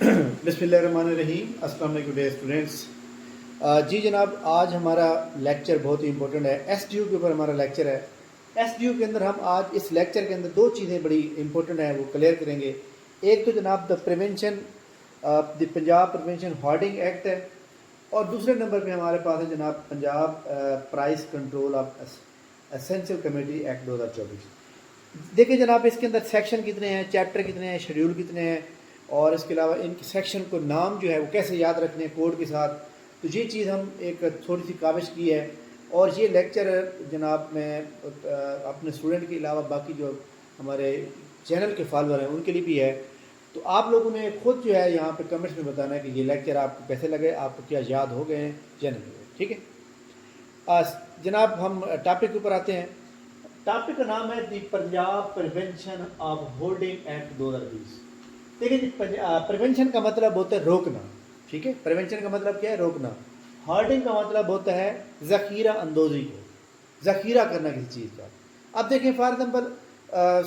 बिस्मिल्लाहिर्रहमानिर्रहीम। अस्सलाम वालेकुम डियर स्टूडेंट्स। जी जनाब, आज हमारा लेक्चर बहुत ही इंपॉर्टेंट है। एसडीयू के ऊपर हमारा लेक्चर है। एसडीयू के अंदर हम आज इस लेक्चर के अंदर दो चीज़ें बड़ी इंपॉर्टेंट हैं, वो क्लियर करेंगे। एक तो जनाब the prevention the Punjab prevention hoarding act है, और दूसरे नंबर पे हमारे पास है जनाब Punjab price control of essential committee act 2024। देखिए जनाब, इसके अंदर सेक्शन कितने हैं, चैप्टर कितने हैं, शेड्यूल कितने हैं, और इसके अलावा इन सेक्शन को नाम जो है वो कैसे याद रखने हैं कोड के साथ। तो ये चीज़ हम एक थोड़ी सी काविश की है, और ये लेक्चर जनाब मैं अपने स्टूडेंट के अलावा बाकी जो हमारे चैनल के फॉलोअर हैं उनके लिए भी है। तो आप लोगों ने खुद जो है यहाँ पे कमेंट्स में बताना है कि ये लेक्चर आपको कैसे लगे, आपको क्या याद हो गए हैं या नहीं हुए। ठीक है जनाब, हम टॉपिक के ऊपर आते हैं। टॉपिक का नाम है the Punjab prevention of hoarding act 2020। देखिए जी, प्रिवेंशन का मतलब होता है रोकना। ठीक है, प्रिवेंशन का मतलब क्या है? रोकना। होर्डिंग का मतलब होता है ज़ख़ीरा अंदोज़ी को, ज़ख़ीरा करना किसी चीज़ का। अब देखें फॉर एग्जाम्पल,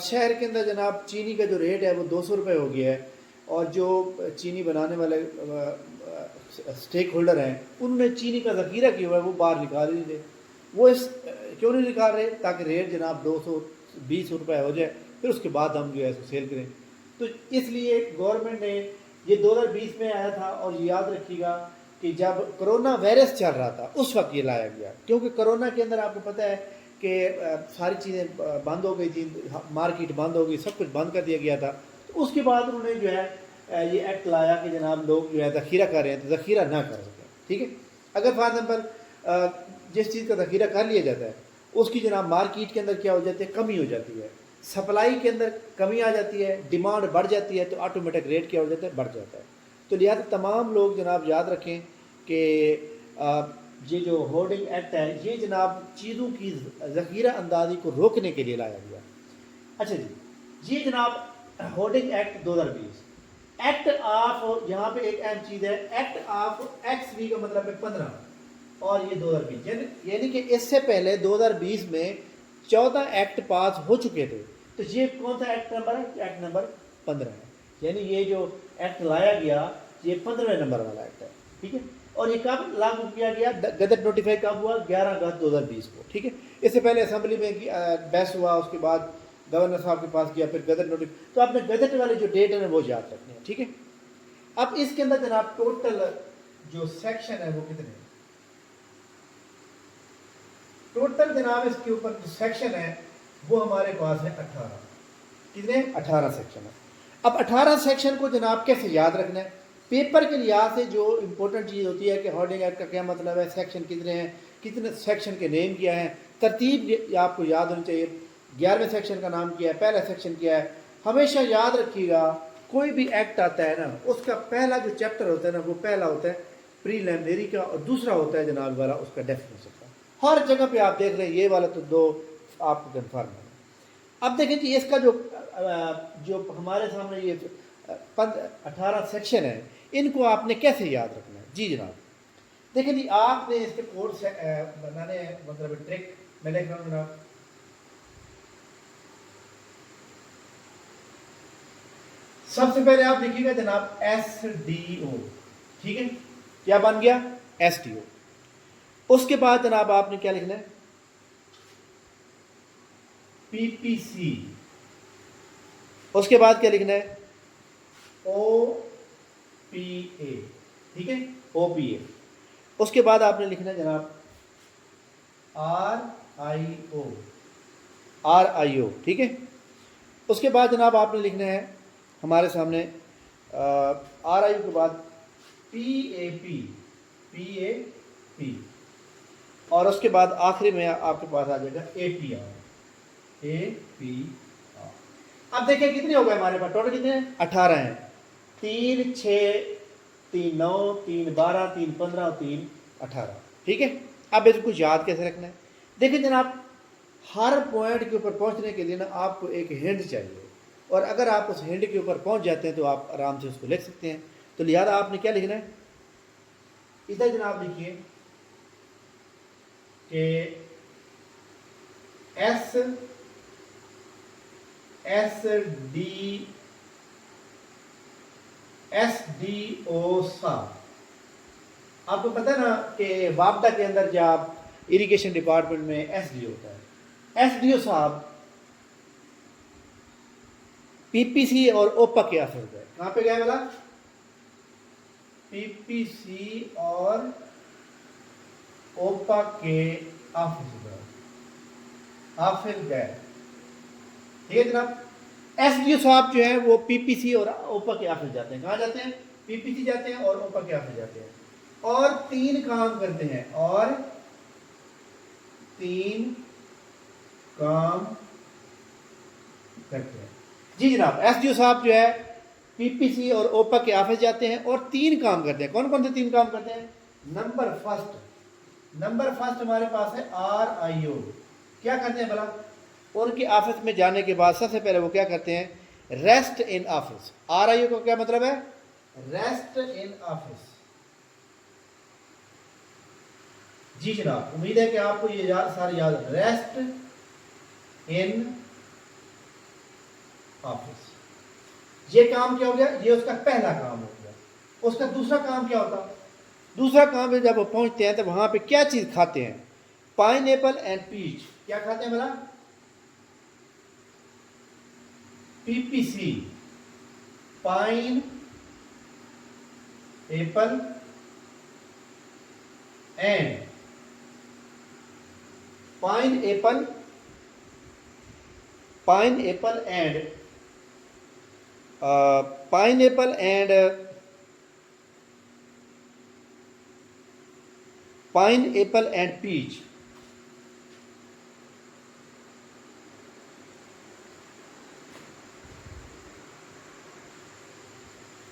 शहर के अंदर जनाब चीनी का जो रेट है वो 200 रुपये हो गया है, और जो चीनी बनाने वाले स्टेक होल्डर हैं उन्होंने चीनी का ज़ख़ीरा किया हुआ है, वो बाहर निकाल ही नहीं रहे। वो इस क्यों नहीं निकाल रहे? ताकि रेट जनाब 220 रुपये हो जाए, फिर उसके बाद हम जो है इसको सेल करें। तो इसलिए गवर्नमेंट ने ये 2020 में आया था, और ये याद रखिएगा कि जब कोरोना वायरस चल रहा था उस वक्त ये लाया गया, क्योंकि कोरोना के अंदर आपको पता है कि सारी चीज़ें बंद हो गई थी, मार्केट बंद हो गई, सब कुछ बंद कर दिया गया था। तो उसके बाद उन्होंने जो है ये एक्ट लाया कि जनाब लोग जो है ज़ख़ीरा कर रहे हैं तो ज़ख़ीरा ना कर सकें। ठीक है, अगर फॉर एग्जाम्पल जिस चीज़ का ज़ख़ीरा कर लिया जाता है उसकी जनाब मार्केट के अंदर क्या हो जाती है? कमी हो जाती है, सप्लाई के अंदर कमी आ जाती है, डिमांड बढ़ जाती है, तो ऑटोमेटिक रेट क्या हो जाता है? बढ़ जाता है। तो लिहाजा तमाम लोग जनाब याद रखें कि ये जो होर्डिंग एक्ट है ये जनाब चीज़ों की ज़ख़ीरा अंदाज़ी को रोकने के लिए लाया गया। अच्छा जी, ये जनाब होर्डिंग एक्ट 2020 एक्ट ऑफ, यहाँ पे एक अहम चीज़ है, एक्ट ऑफ XV का मतलब है 15, और ये 2020 यानी कि इससे पहले 2020 में 14 एक्ट पास हो चुके थे। तो ये कौन सा एक्ट नंबर है? एक्ट नंबर 15 है। यानी ये जो एक्ट लाया गया ये 15वें नंबर वाला एक्ट है। ठीक है, और ये कब लागू किया गया? गजट नोटिफाई कब हुआ? 11 अगस्त 2020 को। ठीक है, इससे पहले असेंबली में बहस हुआ, उसके बाद गवर्नर साहब के पास गया, फिर गजट नोटिफाई। तो आपने गजट वाले जो डेट है वो याद रखने हैं। ठीक है, अब इसके अंदर जनाब टोटल जो सेक्शन है वो कितने हैं? टोटल जनाब इसके ऊपर जो सेक्शन है वो हमारे पास है 18। कितने? 18 सेक्शन है। अब 18 सेक्शन को जनाब कैसे याद रखना है? पेपर के लिहाज से जो इंपॉर्टेंट चीज़ होती है कि होर्डिंग एक्ट का क्या मतलब है, सेक्शन कितने हैं, कितने सेक्शन के नेम क्या है, तरतीब आपको याद होनी चाहिए। 11वें सेक्शन का नाम क्या है, पहला सेक्शन क्या है। हमेशा याद रखिएगा, कोई भी एक्ट आता है ना, उसका पहला जो चैप्टर होता है ना, वो पहला होता है प्रीलिमिनरी का, और दूसरा होता है जनाब वाला उसका डेफिनेशन का। हर जगह पे आप देख रहे हैं ये वाला तो दो आपको कन्फर्म है। अब देखें जी, इसका जो हमारे सामने ये 18 सेक्शन है, इनको आपने कैसे याद रखना है? जी जनाब, देखें जी, आपने इसके कोड से बनाने हैं, मतलब ट्रिक मैं लिख रहा हूँ जनाब। सबसे पहले आप लिखिएगा जनाब SDO। ठीक है, क्या बन गया? SDO। उसके बाद जनाब आपने क्या लिखना है? PPC। उसके बाद क्या लिखना है? OPA। ठीक है, OPA। उसके बाद आपने लिखना है जनाब RIO। ठीक है, उसके बाद जनाब आपने लिखना है हमारे सामने RIO के बाद PAP, और उसके बाद आखिरी में आपके पास आ जाएगा APR। अब देखिए कितने हो गए हमारे पास? टोटल कितने हैं? 18 हैं। 3 6 3 9 3 12 3 15 3 18। ठीक है, अब इसको याद कैसे रखना है? देखिए जनाब, हर पॉइंट के ऊपर पहुंचने के लिए ना आपको एक हिंट चाहिए, और अगर आप उस हिंट के ऊपर पहुंच जाते हैं तो आप आराम से उसको लिख सकते हैं। तो लिहाजा आपने क्या लिखना है? इधर जनाब लिखिए कि SDO साहब, आपको पता है ना कि वापदा के अंदर जब इरिगेशन डिपार्टमेंट में SDO होता है, SDO साहब PPC और ओपा के ऑफिस गए। कहाँ पे गए बोला? PPC और ओपा के ऑफिस गए। ठीक है जनाब। SDO साहब जो है वो PPC और ओपा के ऑफिस जाते हैं। कहाँ जाते हैं? PPC जाते हैं और ओपा के ऑफिस जाते हैं और 3 काम करते हैं। और 3 काम करते हैं। जी जनाब, SDO साहब जो है PPC और ओपा के ऑफिस जाते हैं और 3 काम करते हैं। कौन कौन से 3 काम करते हैं? नंबर फर्स्ट हमारे पास है RIO। क्या करते हैं भला? उनके ऑफिस में जाने के बाद सबसे पहले वो क्या करते हैं? Rest in office. RIO का क्या मतलब है? Rest in office. जी जनाब, उम्मीद है कि आपको ये सारे याद है। रेस्ट इन ऑफिस, ये काम क्या हो गया? ये उसका पहला काम हो गया। उसका दूसरा काम क्या होता? दूसरा काम है जब वो पहुंचते हैं तो वहां पे क्या चीज खाते हैं? Pineapple and peach. क्या खाते हैं बोला? PPC, pineapple and pineapple and peach.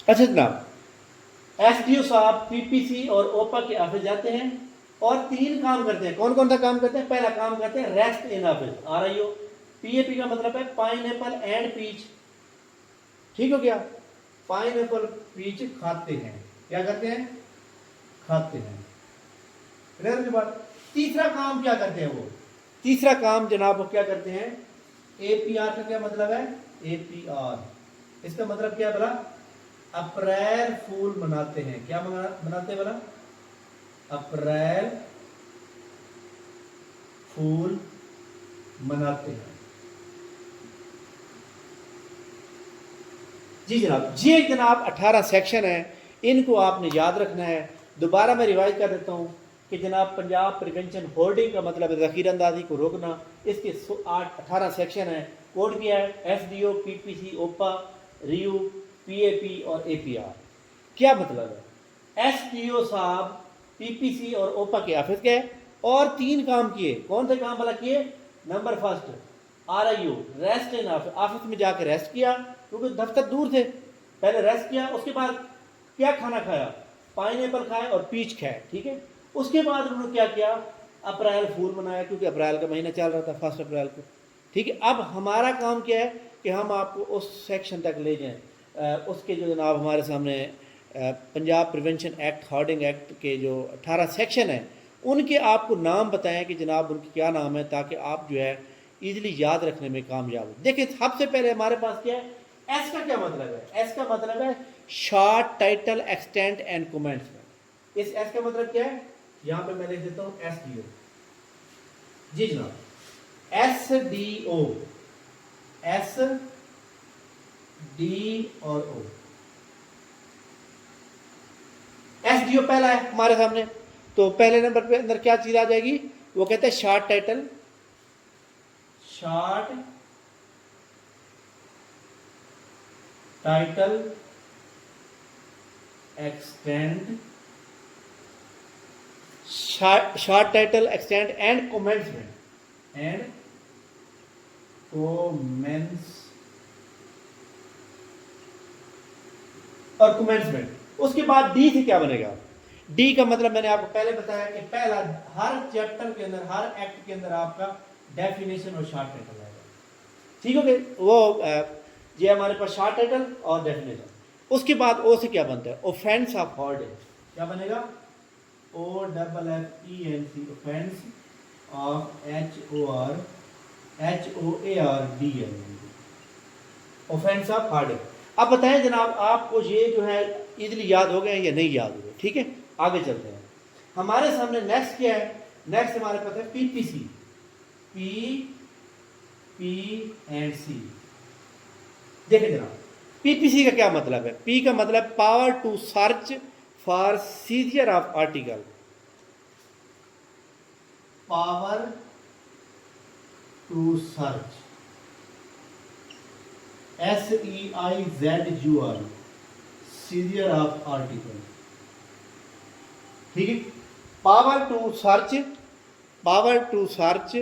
अच्छा जनाब, SDO साहब PPC और ओपा के ऑफिस जाते हैं और 3 काम करते हैं। कौन कौन सा काम करते हैं? पहला काम करते हैं rest in office, RIO। PAP का मतलब है पाइनएप्पल एंड पीच। ठीक हो गया? पाइनएप्पल पीच खाते हैं। क्या करते हैं? खाते हैं। क्लियर की बात? तीसरा काम क्या करते हैं वो? तीसरा काम जनाब वो क्या करते हैं? APR का क्या मतलब है? APR, इसका मतलब क्या बोला? अप्रैल फूल मनाते हैं। क्या मनाते हैं बोला? अप्रैल फूल मनाते हैं। जी जनाब, ये जनाब 18 सेक्शन है, इनको आपने याद रखना है। दोबारा मैं रिवाइज कर देता हूँ कि जनाब पंजाब प्रिवेंशन होर्डिंग का मतलब है ज़ख़ीर अंदाजी को रोकना। इसके 18 सेक्शन है। कोड क्या है? SDO, PPC, ओपा, RIO, PAP और APR। क्या मतलब है? SDO साहब PPC और ओपा के ऑफिस गए और 3 काम किए। कौन से काम वाला किए? Number first RIO, rest in office. Office में जाकर रेस्ट किया क्योंकि दफ्तर दूर थे। पहले रेस्ट किया, उसके बाद क्या खाना खाया? पाइनएप्पल खाए और पीच खाए। ठीक है। उसके बाद उन्होंने क्या किया? अप्रैल फूल मनाया क्योंकि अप्रैल का महीना चल रहा था, 1 अप्रैल को। ठीक है। अब हमारा काम क्या है कि हम आपको उस सेक्शन तक ले जाएं। उसके जो जनाब हमारे सामने Punjab prevention act, hoarding act के जो 18 सेक्शन हैं उनके आपको नाम बताएं कि जनाब उनके क्या नाम है, ताकि आप जो है इजीली याद रखने में कामयाब हो। देखिए सबसे पहले हमारे पास क्या है? एस का क्या मतलब है? एस का मतलब है short title extent and comments. इस एस का मतलब क्या है? यहां पे मैं लिख देता हूं SDO। जी जनाब, SDO, SD और O। SDO पहला है हमारे सामने, तो पहले नंबर पे अंदर क्या चीज आ जाएगी? वो कहते हैं short title, short title extend, short title extend and commencement, और कमेंसमेंट। उसके बाद डी से क्या बनेगा? डी का मतलब मैंने आपको पहले बताया कि पहला हर चैप्टर के अंदर, हर एक्ट के अंदर आपका डेफिनेशन और शॉर्ट टाइटल आएगा। ठीक है। वो ये हमारे पास शॉर्ट टाइटल और डेफिनेशन। उसके बाद ओ से क्या बनता है? Offence of hoarding. क्या बनेगा? OFFENC, offence of HORDING, offence of hoarding. अब बताएं जनाब, आपको ये जो है इजीली याद हो गए या नहीं याद हो गए? ठीक है, आगे चलते हैं। हमारे सामने नेक्स्ट क्या है? नेक्स्ट हमारे पास है पीपीसी। पी एंड सी। देखें जनाब, पीपीसी का क्या मतलब है? पी का मतलब power to search for seizure of article. Power to search, SEIZUR, seizure of article. ठीक है, power to search, power to search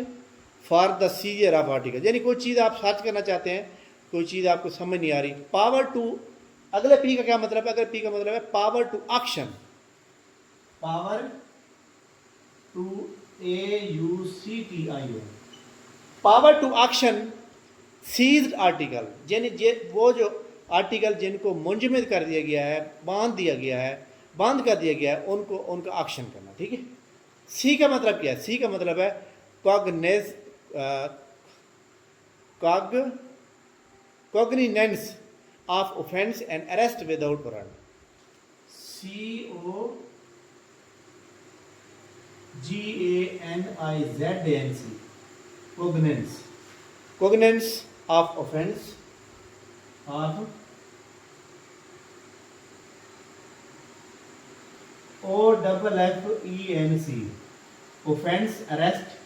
for the seizure of article, यानी कोई चीज़ आप सर्च करना चाहते हैं, कोई चीज़ आपको समझ नहीं आ रही। पावर टू, अगले पी का क्या मतलब है? अगले पी का मतलब है power to action. Power to AUCTIO, power to action seized article, यानी वो जो आर्टिकल जिनको मुंजमद कर दिया गया है, बांध दिया गया है, बंद कर दिया गया है, उनको उनका एक्शन करना। ठीक है, सी का मतलब क्या है? सी का मतलब है cognizance cognizance of offence and arrest without warrant. COGANIZANC, cognizance, cognizance of offence of OFFENC, offence, arrest,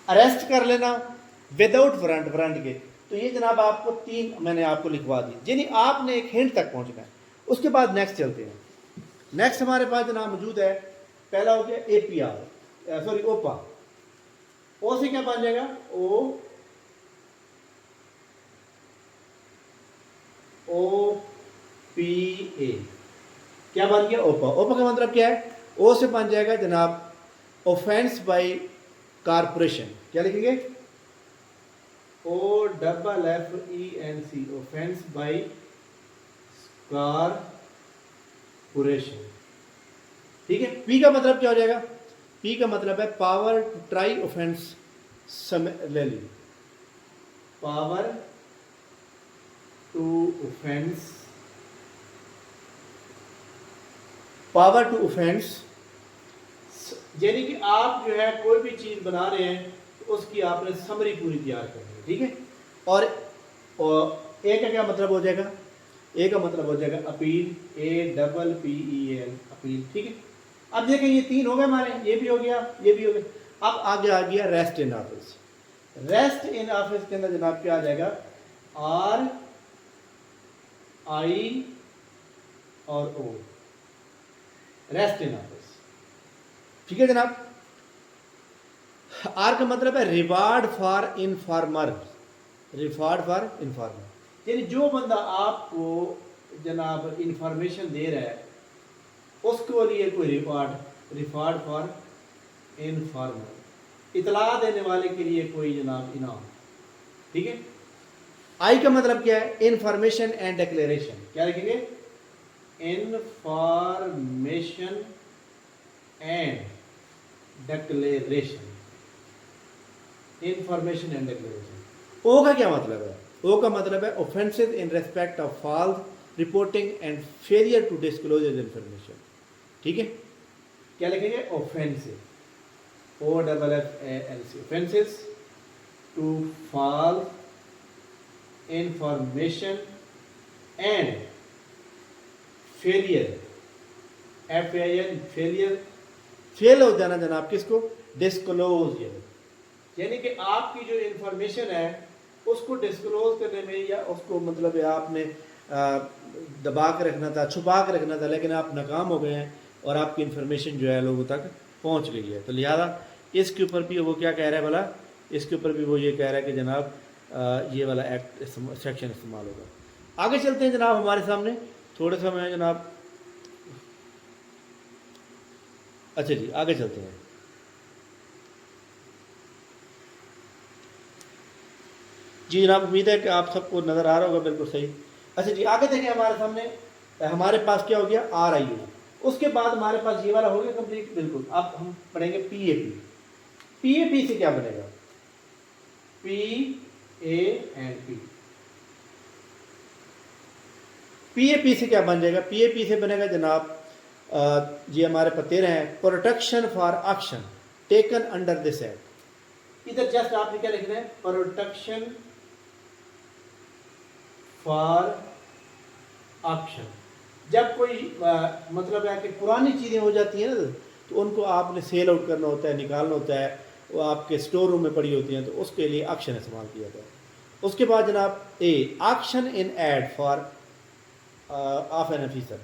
arrest कर लेना विदाउट वारंट, वारंट के। तो ये जनाब आपको तीन मैंने आपको लिखवा दी, यानी आपने एक हिंट तक पहुंचना है। उसके बाद नेक्स्ट चलते हैं। नेक्स्ट हमारे पास जनाब मौजूद है, पहला हो गया APR, सॉरी ओपा। ओ से क्या बन जाएगा? OPA, क्या बन गया? ओपा। ओपा का मतलब क्या है? ओ से बन जाएगा जनाब ऑफेंस बाय कारपोरेशन। क्या लिखेंगे? OFFENC, offence by corporation. ठीक है, पी का मतलब क्या हो जाएगा? पी का मतलब है पावर टू ट्राई ऑफेंस, ले ली, power to offence, power to offence, यानी कि आप जो है कोई भी चीज़ बना रहे हैं तो उसकी आपने समरी पूरी तैयार करनी है। ठीक है, और ए का क्या मतलब हो जाएगा? ए का मतलब हो जाएगा अपील, APPEL, अपील। ठीक है, अब देखें ये तीन हो गए हमारे, ये भी हो गया, ये भी हो गया। अब आगे आ गया rest in office. Rest in office के अंदर जनाब क्या आ जाएगा? RI और O, रेस्ट इन ऑफिस। ठीक है जनाब, आर का मतलब है reward for informer, reward for informer, यानी जो बंदा आपको जनाब इंफॉर्मेशन दे रहा है उसके लिए कोई रिवार्ड, रिवार्ड फॉर इनफॉर्मर, इतला देने वाले के लिए कोई जनाब इनाम। ठीक है, आई का मतलब क्या है? Information and declaration. क्या लिखेंगे? Information and declaration, information and declaration. O का क्या मतलब है? ओ का मतलब है offensive in respect of false reporting and failure to disclose information. ठीक है, क्या लिखेंगे? Offensive, OFFANC, offences to false information and failure, FAIL, failure, fail हो जाना जनाब किसको? डिस्क्लोज, यानी कि आपकी जो इंफॉर्मेशन है उसको डिस्क्लोज करने में, या उसको मतलब आपने दबा के रखना था, छुपा के रखना था, लेकिन आप नाकाम हो गए हैं और आपकी इंफॉर्मेशन जो है लोगों तक पहुंच गई है। तो लिहाजा इसके ऊपर भी वो क्या कह रहा है भला? इसके ऊपर भी वो ये कह रहा है कि जनाब ये वाला एक्ट सेक्शन इस्तेमाल होगा। आगे चलते हैं जनाब, हमारे सामने थोड़ा सा मैं जनाब, अच्छा जी आगे चलते हैं। जी जनाब, उम्मीद है कि आप सबको नज़र आ रहा होगा बिल्कुल सही। अच्छा जी, आगे देखें हमारे सामने, हमारे पास क्या हो गया? RIU। उसके बाद हमारे पास ये वाला हो गया कंप्लीट बिल्कुल। अब हम पढ़ेंगे PAP। PAP से क्या बनेगा? PANP, PAP से क्या बन जाएगा? PAP से बनेगा जनाब, ये हमारे पास 13 है, protection for action taken under this act. इधर जस्ट आपने क्या लिखना है? Protection for action. जब कोई मतलब है कि पुरानी चीज़ें हो जाती हैं ना, तो उनको आपने सेल आउट करना होता है, निकालना होता है, वो आपके स्टोर रूम में पड़ी होती हैं, तो उसके लिए एक्शन इस्तेमाल किया जाता है। उसके बाद जनाब A, action in aid for of an officer,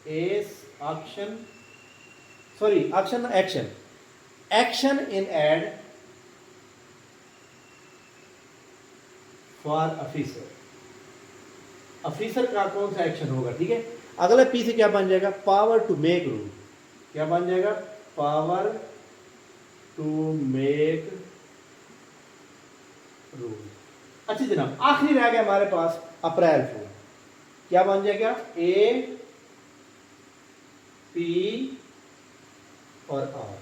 S action, sorry action action, action in aid for officer. Officer का कौन सा एक्शन होगा? ठीक है। अगला पी से क्या बन जाएगा? Power to make rule. क्या बन जाएगा? Power to make rule. अच्छा जनाब, आखिरी रह गया हमारे पास अप्रैल फूल। क्या बन जाएगा? ए पी और आर।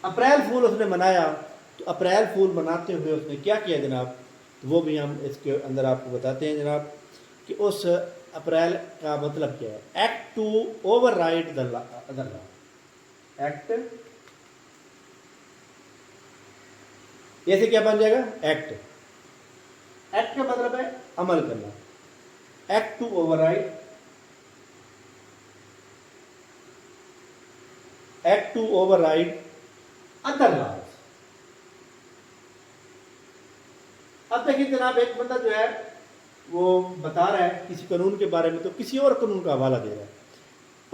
अप्रैल फूल उसने मनाया, तो अप्रैल फूल मनाते हुए उसने क्या किया जनाब? तो वो भी हम इसके अंदर आपको बताते हैं जनाब कि उस अप्रैल का मतलब क्या है। Act to override the other law. Act, ये से क्या बन जाएगा? एक्ट। एक्ट का मतलब है अमल करना। Act to override, act to override other laws. अब देखिए जनाब, एक बंदा जो है वो बता रहा है किसी कानून के बारे में, तो किसी और कानून का हवाला दे रहा है।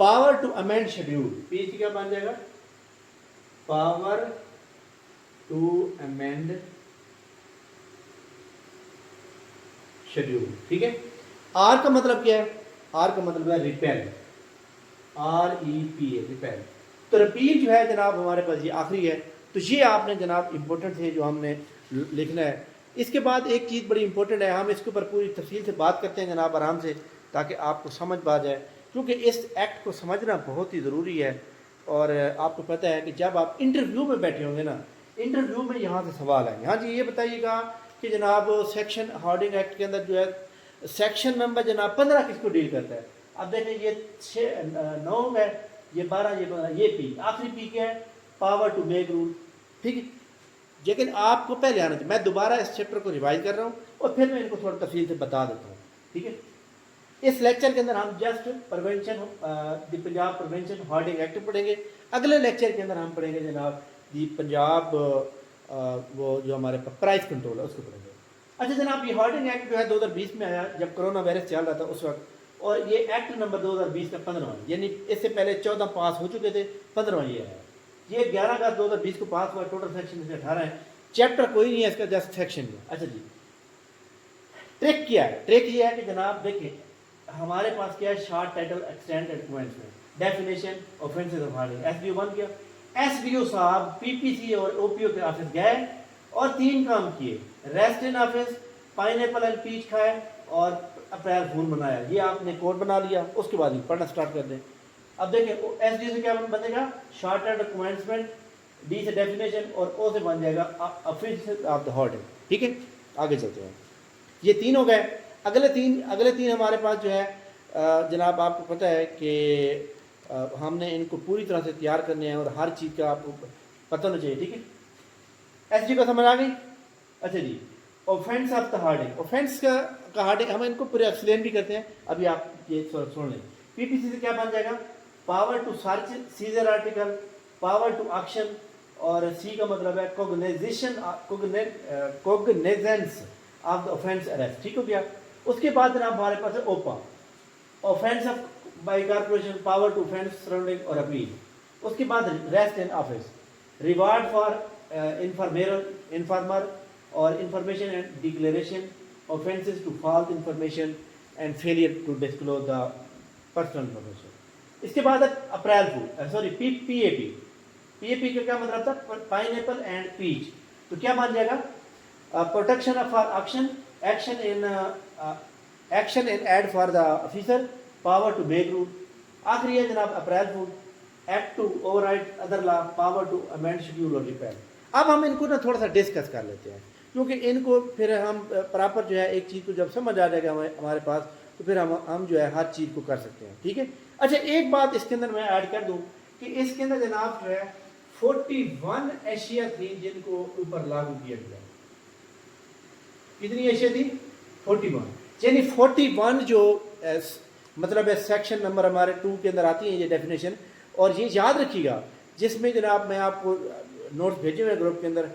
Power to amend schedule, PH क्या बन जाएगा? Power to amend schedule. ठीक है। आर का मतलब क्या है? आर का मतलब है रिपेल, REPA, रिपेल। तो रिपील जो है जनाब हमारे पास ये आखिरी है। तो ये आपने जनाब इंपॉर्टेंट है जो हमने लिखना है। इसके बाद एक चीज़ बड़ी इंपॉर्टेंट है, हम इसके ऊपर पूरी तफसील से बात करते हैं जनाब आराम से, ताकि आपको समझ आ जाए, क्योंकि इस एक्ट को समझना बहुत ही ज़रूरी है। और आपको पता है कि जब आप इंटरव्यू में बैठे होंगे ना, इंटरव्यू में यहाँ से सवाल आएंगे। हाँ जी, ये बताइएगा कि जनाब सेक्शन हार्डिंग एक्ट के अंदर जो है सेक्शन नंबर जनाब 15 किसको डील करता है? अब देखें, ये 9 है, ये 12, ये 15, ये पी, आखिरी पी क्या है? Power to make rule. ठीक है। लेकिन आपको पहले आना चाहिए। मैं दोबारा इस चैप्टर को रिवाइज कर रहा हूँ और फिर मैं इनको थोड़ा तफसील से बता देता हूँ। ठीक है। इस लेक्चर के अंदर हम just prevention, the Punjab prevention hoarding act पढ़ेंगे। अगले लेक्चर के अंदर हम पढ़ेंगे जनाब दी पंजाब वो जो हमारे प्राइस कंट्रोल है उसको पढ़ेंगे। अच्छा जनाब, ये हार्डिंग एक्ट जो है 2020 में आया, जब कोरोना वायरस चल रहा था उस वक्त, और ये एक्ट नंबर 2020 का 15वां, यानी इससे पहले 14 पास हो चुके थे, 15वां ये है। ये 11 अगस्त 2020 को पास हुआ। टोटल सेक्शन इसमें 18 है। चैप्टर कोई नहीं है इसका, जस्ट सेक्शन में। अच्छा जी, ट्रिक क्या है? ट्रिक ये है कि जनाब देखिए हमारे पास क्या है, शॉर्ट टाइटल एक्सटेंडेड पॉइंट्स में definition offences of hoarding. SDO बन गया। एसडीओ साहब पीपीसी और ओपीओ के ऑफिस गए और 3 काम किए, rest in office, pineapple and peach खाए और अप्रैल फूल मनाया। ये आपने कोड बना लिया, उसके बाद ही पढ़ना स्टार्ट कर दें। अब देखिए एसडीओ से क्या बनेगा? शॉर्ट टाइटल कमेंसमेंट, डी से डेफिनेशन और ओ से बन जाएगा ऑफिस ऑफ द हार्डिंग। ठीक है, आगे चलते हैं। ये 3 हो गए। अगले तीन हमारे पास जो है जनाब आपको पता है कि हमने इनको पूरी तरह से तैयार करने हैं और हर चीज़ का आपको पता होना चाहिए। ठीक है। एसडी को समझ आ गई? अच्छा जी, offence of the hoarding, offence का हार्डिंग हम इनको पूरे एक्सप्लेन भी करते हैं, अभी आप ये सुन लें। पीपीसी से क्या बन जाएगा? Power to search seizure article, power to action, और सी का मतलब है cognizance of the offence arrest. ठीक हो गया। उसके बाद जनाब हमारे पास है OPA, offence of by corporation, power to offence surrounding और अपील। उसके बाद rest in office, reward for informer और information and declaration, offences to false information and failure to disclose the personal information. इसके बाद April fool, sorry PAP. PAP का क्या मतलब था? Pineapple and peach. तो क्या बन जाएगा? Protection of action, action in aid for the officer, power to make rule. आखिरी है जनाब April fool, act to override other law, power to amend schedule और रिपेयर। अब हम इनको ना थोड़ा सा डिस्कस कर लेते हैं, क्योंकि इनको फिर हम प्रॉपर जो है एक चीज़ को जब समझ आ जाएगा हमारे पास, तो फिर हम जो है हर चीज़ को कर सकते हैं, ठीक है। अच्छा, एक बात इसके अंदर मैं ऐड कर दूं कि इसके अंदर जनाब जो है 41 एशिया थी जिनको ऊपर लागू किया गया। कितनी एशिया थी? 41। यानी 41 जो मतलब है सेक्शन नंबर हमारे 2 के अंदर आती है ये डेफिनेशन। और ये याद रखिएगा, जिसमें जनाब मैं आपको नोट्स भेजे हुए ग्रुप के अंदर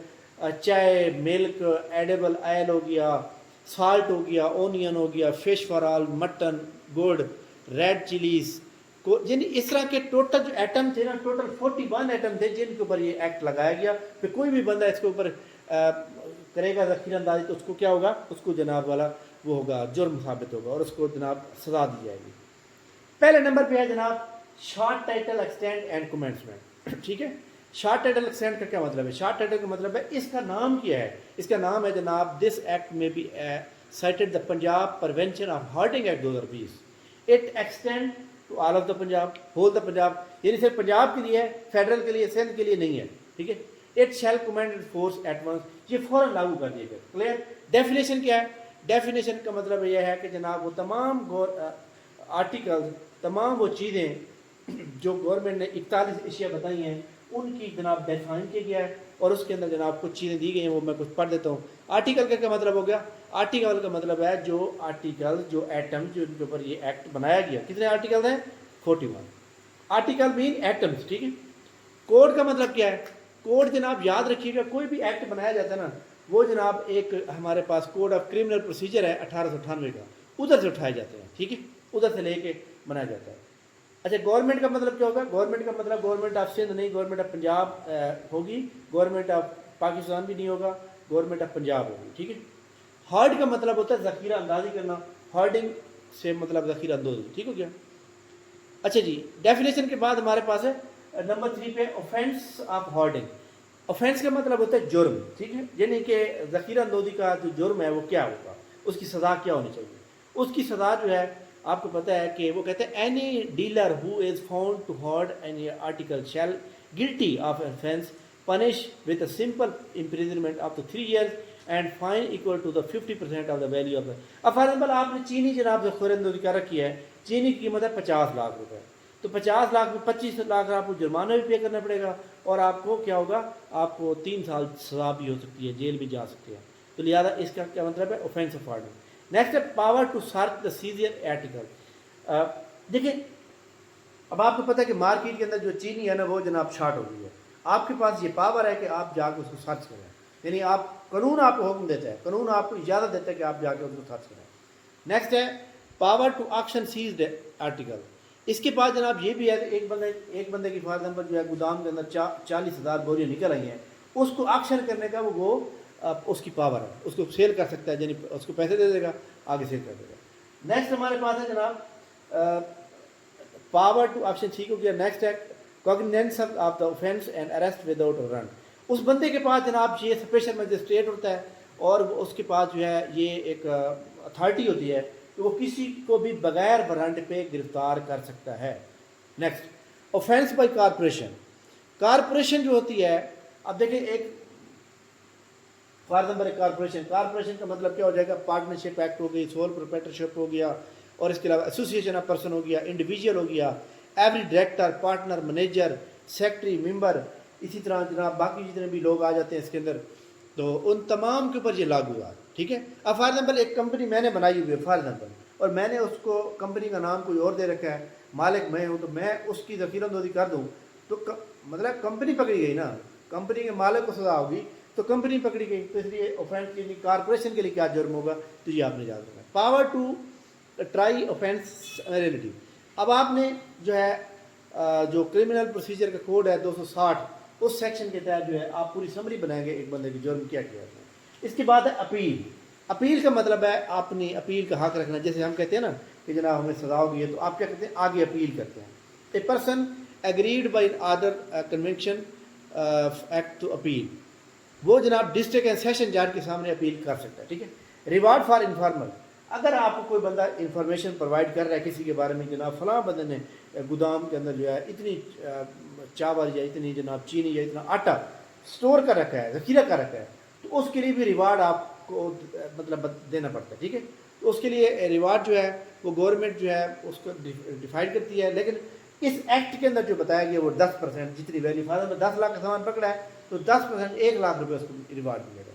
चाय, मिल्क, एडेबल ऑयल हो गया, साल्ट हो गया, ओनियन हो गया, फिश फॉर ऑल, मटन, गुड़, रेड चिलीज को, यानी इस तरह के टोटल जो एटम थे ना, टोटल 41 एटम थे जिनके ऊपर ये एक्ट लगाया गया। फिर कोई भी बंदा इसके ऊपर करेगा ज़ख़ीरा अंदाज़ी तो उसको क्या होगा, उसको जनाब वाला वो होगा, जुर्म साबित होगा और उसको जनाब सजा दी जाएगी। पहले नंबर पे है जनाब short title extend and commencement, ठीक है। शॉर्ट टाइटल एक्सटेंड का क्या मतलब है? शॉर्ट टाइटल का मतलब है इसका नाम क्या है? इसका नाम है जनाब दिस एक्ट में B cited the Punjab Prevention of Hoarding Act 2020. It extend to all of the Punjab, whole the Punjab, यानी सिर्फ पंजाब के लिए है, फेडरल के लिए, सिंध के लिए नहीं है, ठीक है। It shall commend force at once, ये फौरन लागू कर दिया गया। क्लियर? डेफिनेशन क्या है? डेफिनेशन का मतलब यह है कि जनाब वो तमाम आर्टिकल, तमाम वो चीज़ें जो गवर्नमेंट ने 41 एशिया बताई हैं उनकी जनाब डिफाइन किया गया है और उसके अंदर जनाब कुछ चीज़ें दी गई हैं, वो मैं कुछ पढ़ देता हूँ। आर्टिकल का क्या मतलब हो गया? आर्टिकल का मतलब है जो आर्टिकल, जो एटम, जो इनके ऊपर ये एक्ट बनाया गया। कितने आर्टिकल हैं? 41 आर्टिकल मीन एटम्स, ठीक है। कोड का मतलब क्या है? कोड जनाब याद रखिएगा, कोई भी एक्ट बनाया जाता है ना, वो जनाब एक हमारे पास कोड ऑफ क्रिमिनल प्रोसीजर है 1898 का, उधर से उठाए जाते हैं, ठीक है, उधर से लेके बनाया जाता है। अच्छा, गवर्नमेंट का मतलब क्या होगा? गवर्नमेंट का मतलब गवर्नमेंट ऑफ सिंध नहीं, गवर्नमेंट ऑफ पंजाब होगी, गवर्नमेंट ऑफ पाकिस्तान भी नहीं होगा, गवर्नमेंट ऑफ पंजाब होगी, ठीक है। हॉर्ड का मतलब होता है ज़ख़ीरा अंदाजी करना, हॉर्डिंग से मतलब ज़ख़ीरा अंदाजी, ठीक हो गया। अच्छा जी, डेफिनेशन के बाद हमारे पास है नंबर 3 पे ऑफेंस ऑफ हॉर्डिंग। ऑफेंस का मतलब होता है जुर्म, ठीक है, यानी कि ज़ख़ीरा अंदाजी का जो जुर्म है वो क्या होगा, उसकी सज़ा क्या होनी चाहिए। उसकी सज़ा जो है आपको पता है कि वो कहते हैं any dealer who is found to hoard any article shall guilty of offence punish with a simple imprisonment up to 3 years and fine equal to the 50% of the value of the. अब for example आपने चीनी जनाब से ख़ुरंदोज़ी कर रखी है, चीनी की कीमत है 50 लाख रुपए, तो 50 लाख में 25 लाख आपको जुर्माना भी पे करना पड़ेगा और आपको क्या होगा, आपको 3 साल सजा भी हो सकती है, जेल भी जा सकती है। तो लिहाजा इसका क्या मतलब है? Offence of hoarding. नेक्स्ट है power to search the seizure article. देखिए, अब आपको पता है कि मार्केट के अंदर जो चीनी है ना वो जनाब शार्ट हो गई है, आपके पास ये पावर है कि आप जाकर उसको सर्च करें, यानी आप कानून आपको हुक्म देता है, कानून आपको इजाज़त देता है कि आप जाकर उसको सर्च करें। नेक्स्ट है power to auction seized article. इसके बाद जनाब ये भी है कि एक बंदे की फॉर एग्जाम्पल जो है गोदाम के अंदर 40,000 बोरियाँ निकल आई हैं, उसको ऑक्शन करने का वो उसकी पावर है, उसको सेल कर सकता है, यानी उसको पैसे दे देगा, आगे सेल कर देगा। नेक्स्ट हमारे पास है जनाब पावर टू ऑक्शन, ठीक हो गया। नेक्स्ट है cognizance of the offence and arrest without warrant. उस बंदे के पास जनाब ये स्पेशल मजिस्ट्रेट होता है और उसके पास जो है ये एक अथॉरिटी होती है कि वो किसी को भी बगैर वारंट पे गिरफ्तार कर सकता है। Next offence by corporation. Corporation जो होती है, अब देखिए एक फॉर एग्जाम्पल कारपोरेशन, कारपोरेशन का मतलब क्या हो जाएगा? पार्टनरशिप एक्ट हो गई, सोल प्रोप्राइटरशिप हो गया, और इसके अलावा एसोसिएशन ऑफ पर्सन हो गया, इंडिविजुअल हो गया, every director, partner, manager, secretary, member, इसी तरह जनाब बाकी जितने भी लोग आ जाते हैं इसके अंदर, तो उन तमाम के ऊपर ये लागू हुआ, ठीक है। अब फॉर एग्जाम्पल एक कंपनी मैंने बनाई हुई है फॉर एग्जाम्पल, और मैंने उसको कंपनी का नाम कोई और दे रखा है, मालिक मैं हूँ, तो मैं उसकी ज़ख़ीरंदोज़ी कर दूँ तो मतलब कंपनी पकड़ी गई ना, कंपनी के मालिक को सजा होगी तो कंपनी पकड़ी गई, तो इसलिए ऑफेंस के लिए कारपोरेशन के लिए क्या जुर्म होगा, तो ये आपने याद रखना है। Power to try offence relative. अब आपने जो है जो क्रिमिनल प्रोसीजर का कोड है 260, उस सेक्शन के तहत जो है आप पूरी समरी बनाएंगे एक बंदे की जुर्म क्या किया है। इसके बाद है अपील। अपील का मतलब है अपनी अपील का हक रखना, जैसे हम कहते हैं ना कि जनाब हमें सजा होगी है, तो आप क्या कहते हैं? आगे अपील करते हैं। A person agreed by other convention act to appeal, वो जनाब डिस्ट्रिक्ट एंड सेशन जज के सामने अपील कर सकता है, ठीक है। रिवार्ड फॉर इन्फॉर्मल, अगर आपको कोई बंदा इंफॉर्मेशन प्रोवाइड कर रहा है किसी के बारे में, जनाब फलां बंदे ने गोदाम के अंदर जो है इतनी चावल या इतनी जनाब चीनी या इतना आटा स्टोर कर रखा है, ज़ख़ीरा कर रखा है, तो उसके लिए भी रिवार्ड आपको मतलब देना पड़ता है, ठीक है। तो उसके लिए रिवार्ड जो है वो गवर्नमेंट जो है उसको डिफाइड करती है, लेकिन इस एक्ट के अंदर जो बताया गया वो 10% जितनी वैल्यू, फादर में 10 लाख का सामान पकड़ा है तो 10% 1 लाख रुपये उसको रिवार्ड मिलेगा।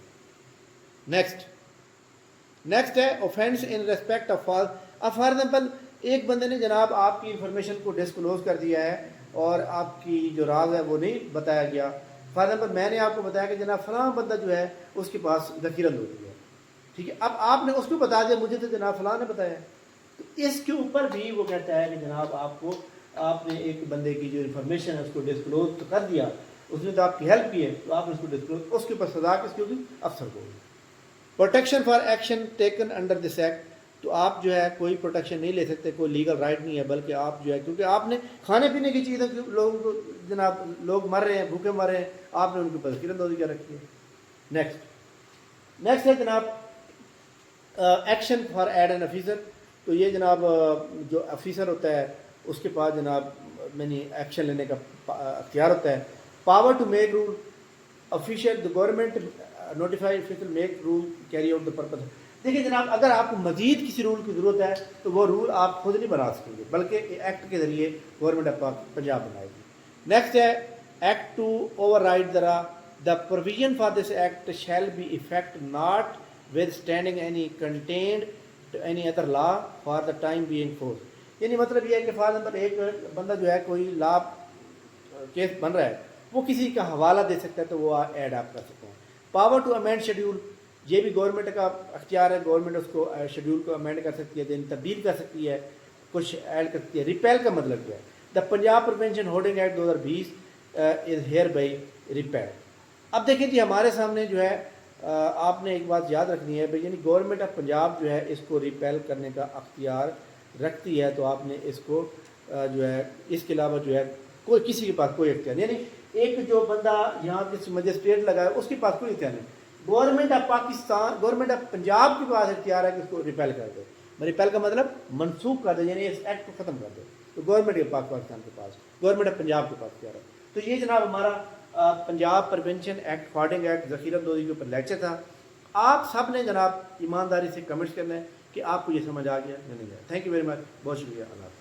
नेक्स्ट है offence in respect of false. अब फॉर एग्जाम्पल एक बंदे ने जनाब आपकी इंफॉर्मेशन को डिस्क्लोज कर दिया है और आपकी जो राज है वो नहीं बताया गया। फॉर एग्जाम्पल मैंने आपको बताया कि जनाब फलां बंदा जो है उसके पास ज़खीरंद होती है, ठीक है, अब आपने उसको बता दिया मुझे तो जनाब फलां ने बताया, तो इसके ऊपर भी वो कहता है कि जनाब आपको आपने एक बंदे की जो इन्फॉर्मेशन है उसको डिस्क्लोज तो कर दिया, उसने तो आपकी हेल्प की है तो आपने उसको डिस्क्लोज, उसके ऊपर सजा किसकी होगी, अफसर को होगी। Protection for action taken under this act, तो आप जो है कोई प्रोटेक्शन नहीं ले सकते, कोई लीगल राइट नहीं है, बल्कि आप जो है क्योंकि आपने खाने पीने की चीज़ें लोगों को जनाब लोग मर रहे हैं, भूखे मर रहे हैं, आपने उनके ऊपर ज़खीरंदोज़ी क्या रखी है। नेक्स्ट है जनाब action for aid an officer, तो ये जनाब जो ऑफिसर होता है उसके पास जनाब मैंने एक्शन लेने का अख्तियार होता है। Power to make rule official the government notify official make rule carry out the purpose. देखिए जनाब अगर आपको मजीद किसी रूल की ज़रूरत है तो वो रूल आप खुद नहीं बना सकेंगे, बल्कि एक्ट के ज़रिए गवर्नमेंट ऑफ पंजाब बनाएगी। नेक्स्ट है act to override the provision for this act shall be effect notwithstanding any content to any other law for the time being force. यानी मतलब ये है कि फॉर एग्जाम्पल एक बंदा जो है कोई लॉ केस बन रहा है वो किसी का हवाला दे सकता है तो वो ऐड आप कर सकते हैं। पावर टू अमेंड शेड्यूल, ये भी गवर्नमेंट का अख्तियार है, गवर्नमेंट उसको शेड्यूल को अमेंड कर सकती है, दिन तब्दील कर सकती है, कुछ ऐड कर सकती है। रिपेल का मतलब क्या है, the Punjab prevention hoarding act 2020 is here by repel. अब देखिए जी हमारे सामने जो है आपने एक बात याद रखनी है भाई, यानी गवर्नमेंट ऑफ पंजाब जो है इसको रिपेल करने का अख्तियार रखती है, तो आपने इसको जो है इसके अलावा जो है कोई किसी के पास कोई अख्तियार नहीं, यानी एक जो बंदा यहाँ किसी मजिस्ट्रेट लगा है उसके पास कोई अख्तियार नहीं, government of Pakistan government of Punjab के पास अख्तियार है कि उसको रिपेल कर दे। रिपेल का मतलब मनसूख कर दे, यानी इस एक्ट को ख़त्म कर दे, तो गवर्नमेंट के पाकिस्तान के पास, गवर्नमेंट ऑफ पंजाब के पास अख्तियार है। तो ये जनाब हमारा Punjab prevention act hoarding act ज़खीरंदोज़ी के ऊपर लेक्चर था। आप सब ने जनाब ईमानदारी से कमेंट्स करना है कि आपको ये समझ आ गया या नहीं आया। थैंक यू वेरी मच, बहुत शुक्रिया। अल्लाह।